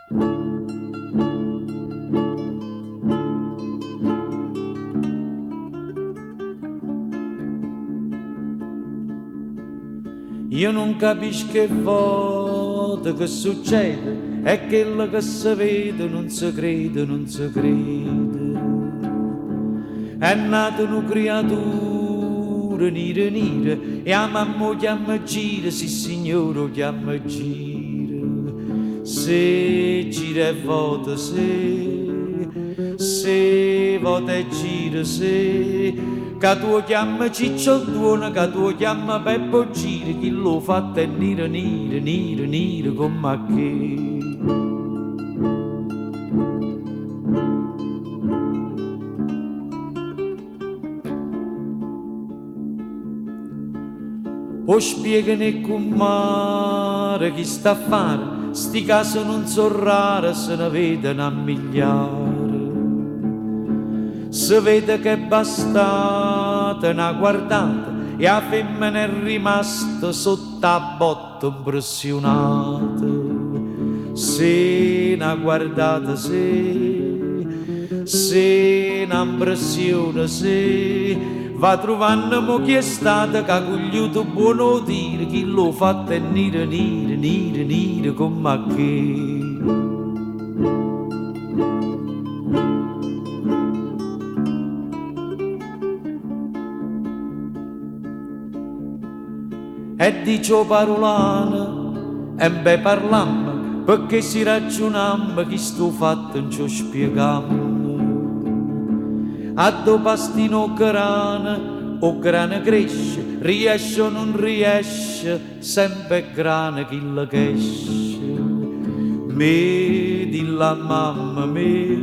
Io non capisco che volta che succede, è quello che si vede, non si crede, non si crede. È nata una creatura nera nera e a mamma chiama gira, sì signore chiama gira. Se gira e vota se vota e gira se. Che tu chiama Ciccio Duono, che tu chiama Peppo Gira, chi lo fatta è nera nera, nera nera come che. O spiegane con mare chi sta a fare, sti casi non so rare, se ne vedono a migliaia. Si vede che è bastata una guardata e la femmina è rimasta sotto a botta impressionata. Se una guardata, se una impressione, se va trovando chi è stata che ha cogliuto buono dire, chi l'ha fatta è nera, nera, nera, nera come che. E dice parolana, e beh parlammo, perché si ragionammo che sto fatto non ci spiegam. A do pastino o grana cresce, riesce o non riesce, sempre grana chi la cresce. Me dilla mamma me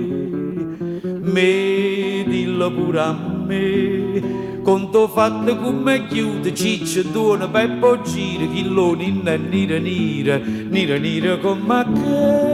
dilla pure a me. Conto fatto come chiude, ciccia, duona, Peppo Gira, chilloni, nera, nera, nera, nera come che.